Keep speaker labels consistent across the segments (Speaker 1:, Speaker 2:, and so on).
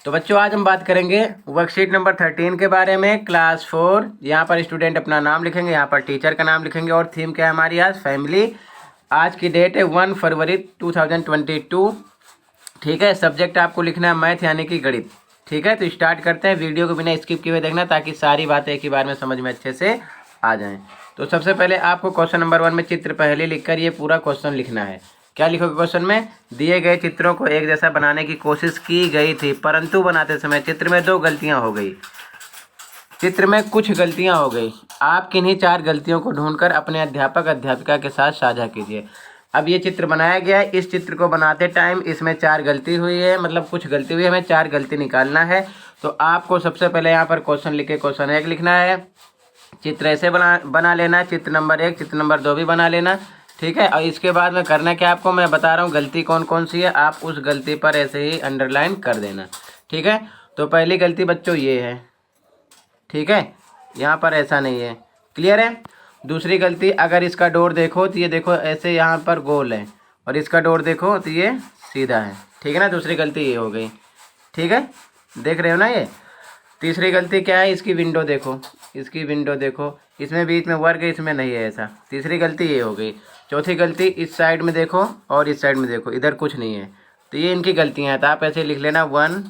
Speaker 1: तो बच्चों आज हम बात करेंगे वर्कशीट नंबर 13 के बारे में, क्लास 4। यहाँ पर स्टूडेंट अपना नाम लिखेंगे, यहाँ पर टीचर का नाम लिखेंगे और थीम क्या है हमारी आज फैमिली। आज की डेट है 1 फरवरी 2022। ठीक है, सब्जेक्ट आपको लिखना है मैथ यानी कि गणित। ठीक है, तो स्टार्ट करते हैं। वीडियो को बिना स्किप किए हुए देखना ताकि सारी बातें एक ही बार में समझ में अच्छे से आ जाएं। तो सबसे पहले आपको क्वेश्चन नंबर 1 में चित्र पहले लिखकर ये पूरा क्वेश्चन लिखना है। क्या लिखोगे क्वेश्चन में? दिए गए चित्रों को एक जैसा बनाने की कोशिश की गई थी, परंतु बनाते समय चित्र में 2 गलतियां हो गई। चित्र में कुछ गलतियां हो गई। आप किन्हीं 4 गलतियों को ढूंढकर अपने अध्यापक अध्यापिका के साथ साझा कीजिए। अब ये चित्र बनाया गया है, इस चित्र को बनाते टाइम इसमें 4 गलती हुई है, मतलब कुछ गलती हुई है, हमें 4 गलती निकालना है। तो आपको सबसे पहले यहाँ पर क्वेश्चन लिख के क्वेश्चन 1 लिखना है। चित्र ऐसे बना लेना है, चित्र नंबर 1 चित्र नंबर 2 भी बना लेना। ठीक है, और इसके बाद में करना क्या आपको मैं बता रहा हूँ गलती कौन कौन सी है, आप उस गलती पर ऐसे ही अंडरलाइन कर देना। ठीक है, तो पहली गलती बच्चों ये है। ठीक है, यहाँ पर ऐसा नहीं है, क्लियर है। दूसरी गलती, अगर इसका डोर देखो तो ये देखो ऐसे यहाँ पर गोल है और इसका डोर देखो तो ये सीधा है। ठीक है ना, दूसरी गलती ये हो गई। ठीक है, देख रहे हो ना ये। तीसरी गलती क्या है, इसकी विंडो देखो, इसकी विंडो देखो, इसमें बीच में वर्ग है, इसमें नहीं है ऐसा। तीसरी गलती ये हो गई। चौथी गलती, इस साइड में देखो और इस साइड में देखो, इधर कुछ नहीं है। तो ये इनकी गलतियां हैं, तो आप ऐसे लिख लेना 1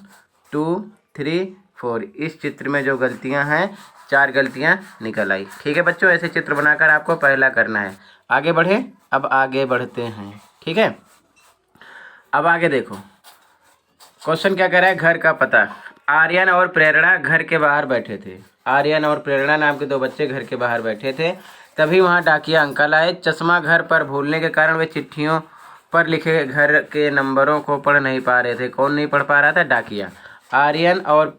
Speaker 1: 2 3 4। इस चित्र में जो गलतियां हैं 4 गलतियां निकल आई। ठीक है बच्चों, ऐसे चित्र बनाकर आपको पहला करना है। आगे बढ़े, अब आगे बढ़ते हैं। ठीक है, अब आगे देखो क्वेश्चन क्या कह रहा है, घर का पता। आर्यन और प्रेरणा घर के बाहर बैठे थे। आर्यन और प्रेरणा नाम के 2 बच्चे घर के बाहर बैठे थे। तभी वहां डाकिया अंकल आए। चश्मा घर पर भूलने के कारण वे चिट्ठियों पर लिखे घर के नंबरों को पढ़ नहीं पा रहे थे। कौन नहीं पढ़ पा रहा था? डाकिया। आर्यन और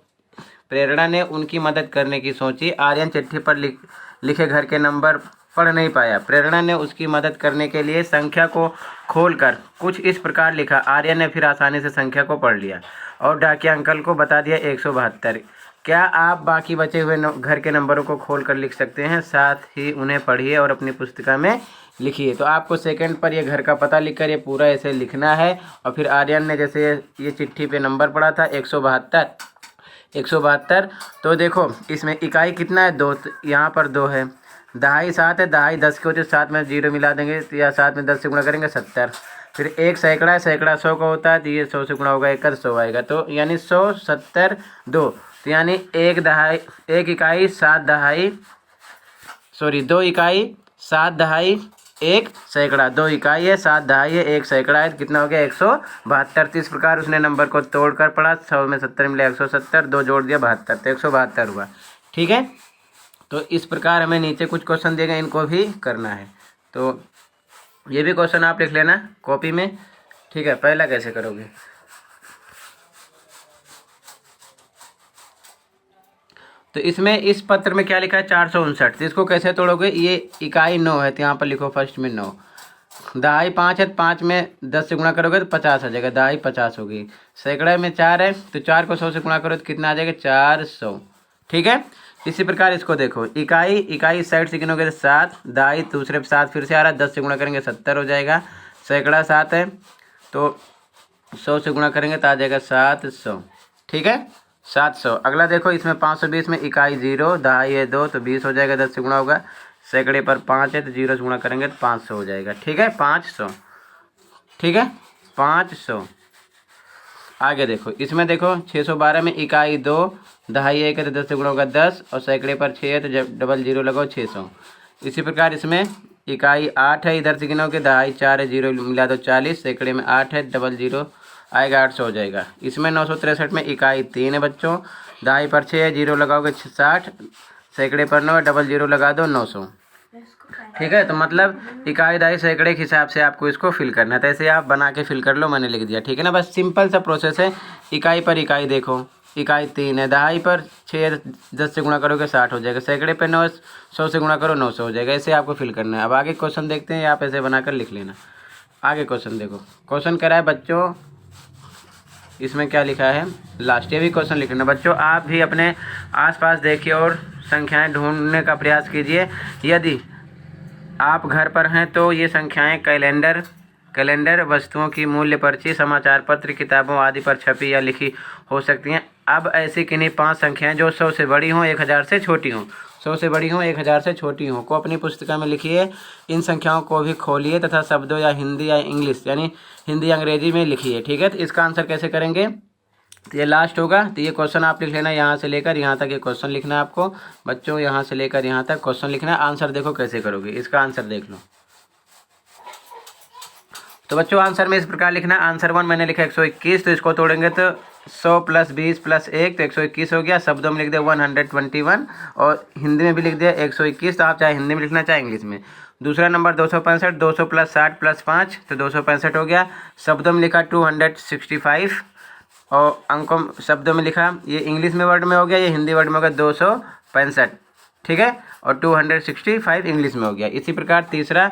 Speaker 1: प्रेरणा ने उनकी मदद करने की सोची। आर्यन चिट्ठी पर लिखे घर के नंबर पढ़ नहीं पाया। प्रेरणा ने उसकी मदद करने के लिए संख्या को खोलकर कुछ इस प्रकार लिखा। आर्यन ने फिर आसानी से संख्या को पढ़ लिया और डाकिया अंकल को बता दिया 172। क्या आप बाकी बचे हुए घर के नंबरों को खोलकर लिख सकते हैं? साथ ही उन्हें पढ़िए और अपनी पुस्तिका में लिखिए। तो आपको सेकंड पर ये घर का पता लिखकर ये पूरा ऐसे लिखना है। और फिर आर्यन ने जैसे ये चिट्ठी पे नंबर पढ़ा था 172। तो देखो इसमें इकाई कितना है? 2। यहाँ पर 2 है। दहाई 7 है, दहाई 10 के होते 7 में 0 मिला देंगे तो या 7 में 10 से गुणा करेंगे 70। फिर 1 सैकड़ा है, सैकड़ा 100 का होता है तो ये 100 से गुणा होगा 1 100 आएगा। तो यानी 100 70 2, तो यानी 1 इकाई 7 दहाई, सॉरी 2 इकाई 7 दहाई 1 सैकड़ा। 2 इकाई है, 7 दहाई है, 1 सैकड़ा है, तो कितना हो गया 172। तो इस प्रकार उसने नंबर को तोड़कर पढ़ा। 100 में 70 मिला 170, 2 जोड़ दिया 72, तो 172 हुआ। ठीक है, तो इस प्रकार हमें नीचे कुछ क्वेश्चन दिए गए, इनको भी करना है। तो ये भी क्वेश्चन आप लिख लेना कॉपी में। ठीक है, पहला कैसे करोगे? तो इसमें इस पत्र में क्या लिखा है 459। तो इसको कैसे तोड़ोगे? ये इकाई 9 है तो यहाँ पर लिखो फर्स्ट में 9। दहाई 5 है, 5 में 10 से गुणा करोगे तो 50 आ जाएगा, दहाई 50 होगी। सैकड़े में 4 है तो 4 को 100 से गुणा करो तो कितना आ जाएगा 400। ठीक है, इसी प्रकार इसको देखो, इकाई इस साइड से गिनोगे तो 7, दहाई दूसरे 7 फिर से आ रहा है, 10 से गुणा करेंगे 70 हो जाएगा। सैकड़ा 7 है तो 100 से गुणा करेंगे तो आ जाएगा 700। ठीक है, 700। अगला देखो, इसमें 520 में इकाई 0, दहाई है 2 तो 20 हो जाएगा, 10 से गुणा होगा। सैकड़े पर 5 है तो 0 से गुणा करेंगे तो 500 हो जाएगा। ठीक है, 500। ठीक है, 500। आगे देखो, इसमें देखो 612 में इकाई 2, दहाई 1 है तो 10 से गुणा होगा 10 और सैकड़े पर 6 है तो जब डबल 0 लगाओ 600। इसी प्रकार इसमें इकाई 8 है, इधर से गिनोगे दहाई 4 है, 0 मिला दो 40, सैकड़े में 8 है, डबल 0 आएगा 800 हो जाएगा। इसमें 963 में इकाई 3 है बच्चों, दहाई पर 6 है, 0 लगाओगे 60, सैकड़े पर 9 है, डबल 0 लगा दो 900। ठीक है, तो मतलब इकाई दहाई सैकड़े के हिसाब से आपको इसको फिल करना है। तो ऐसे आप बना के फिल कर लो, मैंने लिख दिया। ठीक है ना, बस सिंपल सा प्रोसेस है। इकाई पर इकाई देखो, इकाई 3 है, दहाई पर 6 10 से गुणा करोगे 60 हो जाएगा, सैकड़े पे 9 100 से गुणा करो 900 हो जाएगा। ऐसे आपको फिल करना है। अब आगे क्वेश्चन देखते हैं, आप ऐसे बनाकर लिख लेना। आगे क्वेश्चन देखो, क्वेश्चन करा है बच्चों, इसमें क्या लिखा है लास्ट, ये भी क्वेश्चन लिखना बच्चों। आप भी अपने आसपास देखिए और संख्याएं ढूंढने का प्रयास कीजिए। यदि आप घर पर हैं तो ये संख्याएं कैलेंडर कैलेंडर वस्तुओं की मूल्य पर्ची समाचार पत्र किताबों आदि पर छपी या लिखी हो सकती हैं। अब ऐसी किन्हीं 5 संख्याएं जो 100 से बड़ी हों 1000 से छोटी हों, 100 से बड़ी हों 1000 से छोटी हों को अपनी पुस्तिका में लिखिए। इन संख्याओं को भी खोलिए तथा शब्दों या हिंदी या इंग्लिश यानी हिंदी अंग्रेजी में लिखिए। ठीक है, तो इसका आंसर कैसे करेंगे, तो ये लास्ट होगा। तो ये क्वेश्चन आप लिख लेना, यहाँ से लेकर यहाँ तक ये क्वेश्चन लिखना है आपको बच्चों, यहाँ से लेकर यहाँ तक क्वेश्चन लिखना है। आंसर देखो कैसे करोगे, इसका आंसर देख लो। तो बच्चों आंसर में इस प्रकार लिखना, आंसर 1 मैंने लिखा 121, तो इसको तोड़ेंगे तो 100 + 20 + 1 तो 121 हो गया। शब्दों में लिख दिया 121 और हिंदी में भी लिख दिया 121, तो आप चाहे हिंदी में लिखना चाहे इंग्लिश में। दूसरा नंबर 265, 200 + 60 + 5 तो 265 हो गया। शब्दों में लिखा 265 और अंकों शब्दों में लिखा, ये इंग्लिश में वर्ड में हो गया, ये हिंदी वर्ड में हो गया 265। ठीक है, और 265 इंग्लिश में हो गया। इसी प्रकार तीसरा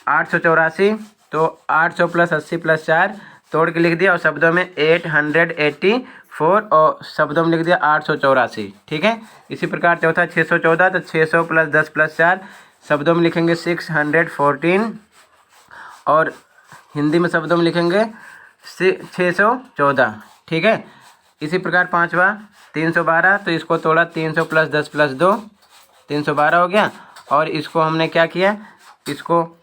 Speaker 1: 884, तो 800 + 80 + 4 तोड़ के लिख दिया और शब्दों में 884 और शब्दों में लिख दिया 884। ठीक है, इसी प्रकार चौथा 614, तो 600 + 10 + 4 शब्दों में लिखेंगे 614 और हिंदी में शब्दों में लिखेंगे 614। ठीक है, इसी प्रकार पांचवा 312, तो इसको तोड़ा 300 + 10 + 2 312 हो गया। और इसको हमने क्या किया, इसको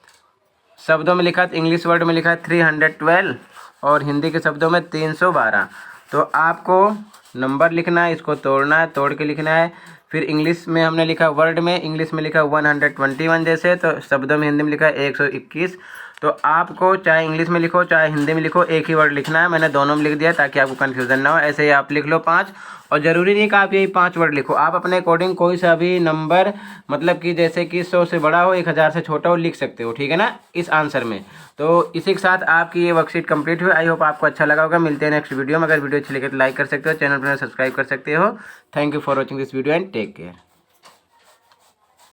Speaker 1: शब्दों में लिखा, इंग्लिश वर्ड में लिखा 312 और हिंदी के शब्दों में 312। तो आपको नंबर लिखना है, इसको तोड़ना है, तोड़ के लिखना है। फिर इंग्लिश में हमने लिखा वर्ड में, इंग्लिश में लिखा 121 जैसे, तो शब्दों में हिंदी में लिखा 121। तो आपको चाहे इंग्लिश में लिखो चाहे हिंदी में लिखो एक ही वर्ड लिखना है, मैंने दोनों में लिख दिया ताकि आपको कन्फ्यूज़न ना हो। ऐसे ही आप लिख लो 5, और ज़रूरी नहीं कि आप यही 5 वर्ड लिखो, आप अपने अकॉर्डिंग कोई सा भी नंबर, मतलब कि जैसे कि 100 से बड़ा हो 1000 से छोटा हो लिख सकते हो। ठीक है ना, इस आंसर में। तो इसी के साथ आपकी ये वर्कशीट कंप्लीट हुई। आई होप आपको अच्छा लगा होगा। मिलते हैं नेक्स्ट वीडियो में। अगर वीडियो अच्छी लगे तो लाइक कर सकते हो, चैनल पर सब्सक्राइब कर सकते हो। Thank you for watching this video and take care.